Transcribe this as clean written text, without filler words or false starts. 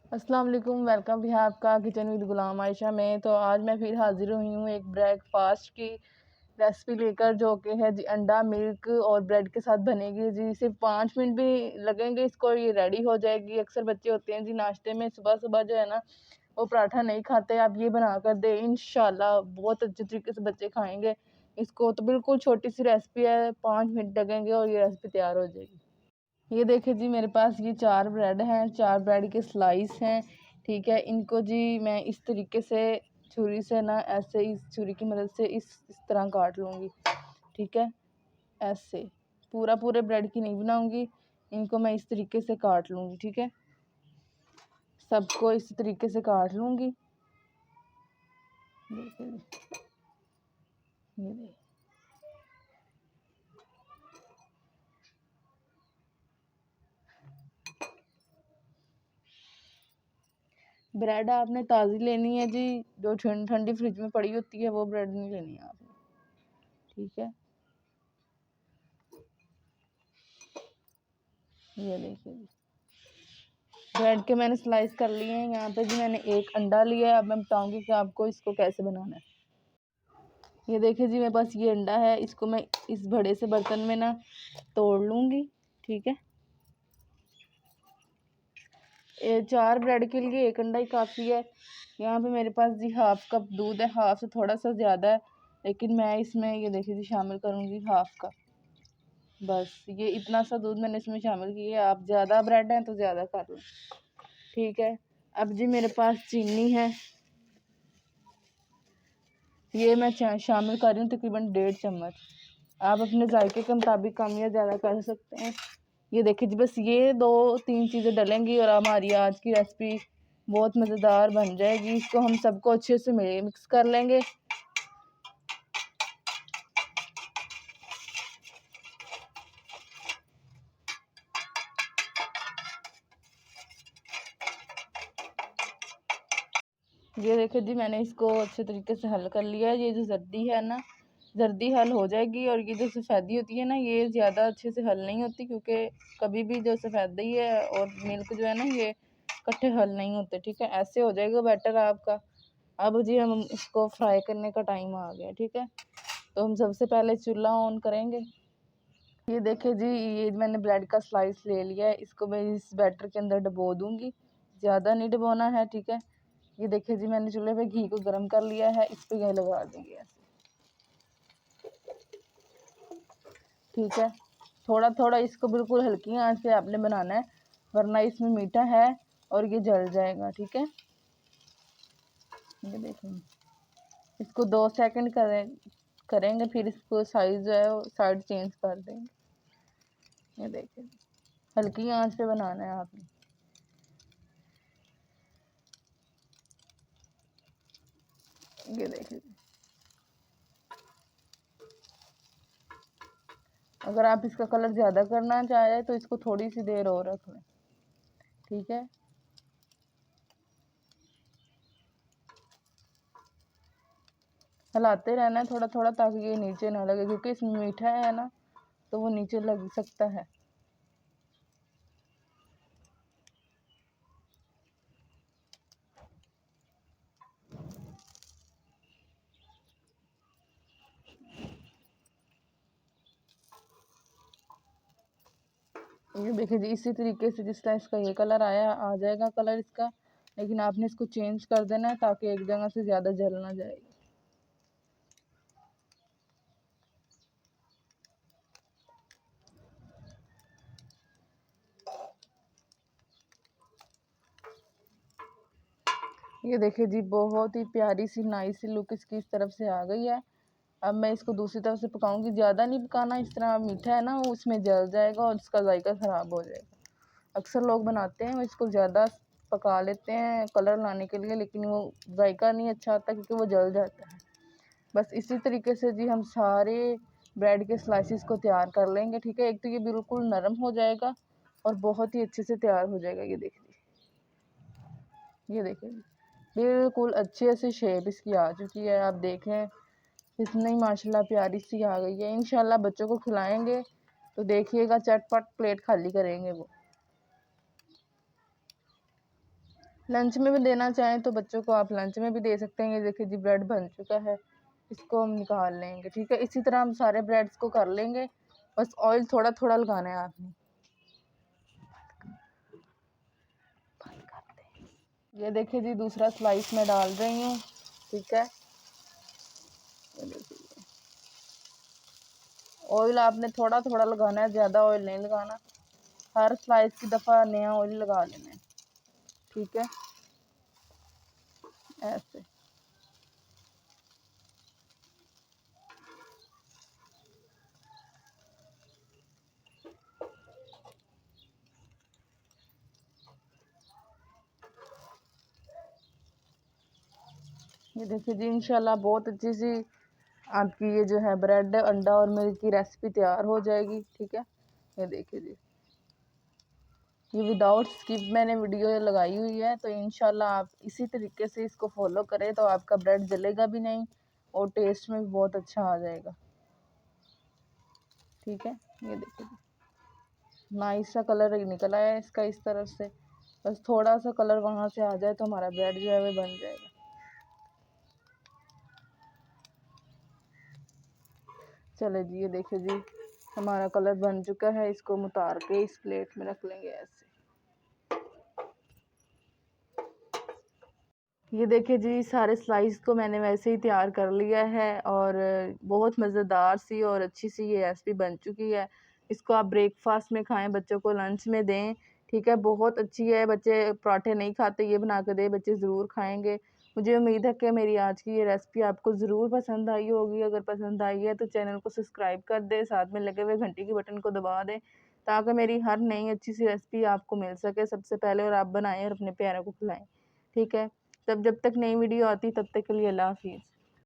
अस्सलाम वालेकुम, वेलकम भी है आपका किचन विद गुलाम आयशा में। तो आज मैं फिर हाजिर हुई हूँ एक ब्रेकफास्ट की रेसिपी लेकर, जो कि है जी अंडा मिल्क और ब्रेड के साथ बनेगी जी। सिर्फ 5 मिनट भी लगेंगे इसको, ये रेडी हो जाएगी। अक्सर बच्चे होते हैं जी नाश्ते में सुबह सुबह जो है ना वो पराठा नहीं खाते, आप ये बना कर दे, इंशाल्लाह बहुत अच्छे तरीके से बच्चे खाएंगे इसको। तो बिल्कुल छोटी सी रेसिपी है, 5 मिनट लगेंगे और ये रेसिपी तैयार हो जाएगी। ये देखिए जी, मेरे पास ये 4 ब्रेड हैं, 4 ब्रेड के स्लाइस हैं। ठीक है, इनको जी मैं इस तरीके से छुरी से ना ऐसे इस छुरी की मदद से इस तरह काट लूँगी। ठीक है, ऐसे पूरे ब्रेड की नहीं बनाऊँगी, इनको मैं इस तरीके से काट लूँगी। ठीक है, सबको इस तरीके से काट लूँगी। देखिए ये देखिए, ब्रेड आपने ताज़ी लेनी है जी, जो ठंडी फ्रिज में पड़ी होती है वो ब्रेड नहीं लेनी है आपने। ठीक है, ये देखिए जी, ब्रेड के मैंने स्लाइस कर लिए हैं। यहाँ पे जी मैंने एक अंडा लिया है। अब मैं बताऊंगी कि आपको इसको कैसे बनाना है। ये देखिए जी, मेरे पास ये अंडा है, इसको मैं इस बड़े से बर्तन में ना तोड़ लूँगी। ठीक है, 4 ब्रेड के लिए एक अंडा ही काफ़ी है। यहाँ पे मेरे पास जी हाफ कप दूध है, हाफ से थोड़ा सा ज़्यादा है, लेकिन मैं इसमें ये देखिए जी शामिल करूँगी हाफ का। बस ये इतना सा दूध मैंने इसमें शामिल किया है। आप ज़्यादा ब्रेड हैं तो ज़्यादा कर लो। ठीक है, अब जी मेरे पास चीनी है, ये मैं शामिल कर रही हूँ तकरीबन 1.5 चम्मच। आप अपने जायके के मुताबिक कम या ज़्यादा कर सकते हैं। ये देखिए जी, बस ये 2-3 चीज़ें डलेंगी और हमारी आज की रेसिपी बहुत मज़ेदार बन जाएगी। इसको हम सबको अच्छे से मिक्स कर लेंगे। ये देखिए जी, मैंने इसको अच्छे तरीके से हल कर लिया है। ये जो जर्दी है ना, जर्दी हल हो जाएगी, और ये जो सफ़ेदी होती है ना ये ज़्यादा अच्छे से हल नहीं होती, क्योंकि कभी भी जो सफ़ेदी है और मिल्क जो है ना ये इकट्ठे हल नहीं होते। ठीक है, ऐसे हो जाएगा बैटर आपका। अब जी हम इसको फ्राई करने का टाइम आ गया। ठीक है, तो हम सबसे पहले चूल्हा ऑन करेंगे। ये देखिए जी, ये मैंने ब्रेड का स्लाइस ले लिया है, इसको मैं इस बैटर के अंदर डबो दूंगी, ज़्यादा नहीं डबोना है। ठीक है, ये देखिए जी, मैंने चूल्हे पे घी को गर्म कर लिया है, इस पे ये लगा दूंगी ऐसे। ठीक है, थोड़ा थोड़ा इसको बिल्कुल हल्की आंच पे आपने बनाना है, वरना इसमें मीठा है और ये जल जाएगा। ठीक है, ये देखेंगे, इसको 2 सेकंड करेंगे, फिर इसको साइज जो है वो साइड चेंज कर देंगे। ये देखिए, हल्की आंच पे बनाना है आपने। ये देखिए, अगर आप इसका कलर ज़्यादा करना चाहें तो इसको थोड़ी सी देर और रख लें। ठीक है, हिलाते रहना है थोड़ा थोड़ा, ताकि ये नीचे ना लगे, क्योंकि इसमें मीठा है ना तो वो नीचे लग सकता है। ये देखिए जी, इसी तरीके से जिस तरह इसका ये कलर आया आ जाएगा कलर इसका, लेकिन आपने इसको चेंज कर देना है ताकि एक जगह से ज़्यादा जल ना जाए। ये देखिए जी, बहुत ही प्यारी सी नाइस सी लुक इसकी इस तरफ से आ गई है। अब मैं इसको दूसरी तरफ से पकाऊंगी, ज़्यादा नहीं पकाना, इस तरह मीठा है ना वो उसमें जल जाएगा और इसका जायका ख़राब हो जाएगा। अक्सर लोग बनाते हैं वो इसको ज़्यादा पका लेते हैं कलर लाने के लिए, लेकिन वो जायका नहीं अच्छा आता क्योंकि वो जल जाता है। बस इसी तरीके से जी हम सारे ब्रेड के स्लाइसिस को तैयार कर लेंगे। ठीक है, एक तो ये बिल्कुल नरम हो जाएगा और बहुत ही अच्छे से तैयार हो जाएगा। ये देखिए, ये देखिए, बिल्कुल अच्छे से शेप इसकी आ चुकी है। आप देखें कितनी माशाल्लाह प्यारी सी आ गई है। इंशाल्लाह बच्चों को खिलाएंगे तो देखिएगा चटपट प्लेट खाली करेंगे वो। लंच में भी देना चाहें तो बच्चों को आप लंच में भी दे सकते हैं। ये देखिए जी ब्रेड बन चुका है, इसको हम निकाल लेंगे। ठीक है, इसी तरह हम सारे ब्रेड्स को कर लेंगे। बस ऑयल थोड़ा थोड़ा लगाना है आपने। ये देखिए जी दूसरा स्लाइस मैं डाल रही हूँ। ठीक है, ये देखिए ऑयल आपने थोड़ा थोड़ा लगाना है, ज़्यादा ऑयल नहीं लगाना। हर स्लाइस की दफ़ा नया ऑयल लगा लेना है। ठीक है, ऐसे। ये देखिए जी इंशाल्लाह बहुत अच्छी सी आपकी ये जो है ब्रेड अंडा और मिल्क की रेसिपी तैयार हो जाएगी। ठीक है, ये देखिए जी ये विदाउट स्किप मैंने वीडियो लगाई हुई है, तो इंशाल्लाह आप इसी तरीके से इसको फॉलो करें तो आपका ब्रेड जलेगा भी नहीं और टेस्ट में भी बहुत अच्छा आ जाएगा। ठीक है, ये देखिए नाइस सा कलर निकल आया है इसका इस तरफ से। बस थोड़ा सा कलर वहाँ से आ जाए तो हमारा ब्रेड जो है वो बन जाएगा। चले जी ये देखिए जी हमारा कलर बन चुका है। इसको हम उतार के इस प्लेट में रख लेंगे ऐसे। ये देखिए जी सारे स्लाइस को मैंने वैसे ही तैयार कर लिया है और बहुत मज़ेदार सी और अच्छी सी ये रेसिपी बन चुकी है। इसको आप ब्रेकफास्ट में खाएं, बच्चों को लंच में दें। ठीक है, बहुत अच्छी है। बच्चे पराठे नहीं खाते, ये बना के दें, बच्चे ज़रूर खाएंगे। मुझे उम्मीद है कि मेरी आज की ये रेसिपी आपको ज़रूर पसंद आई होगी। अगर पसंद आई है तो चैनल को सब्सक्राइब कर दें, साथ में लगे हुए घंटी के बटन को दबा दें ताकि मेरी हर नई अच्छी सी रेसिपी आपको मिल सके सबसे पहले और आप बनाएं और अपने प्यारों को खिलाएं। ठीक है, तब जब तक नई वीडियो आती तब तक के लिए अल्लाह हाफिज़।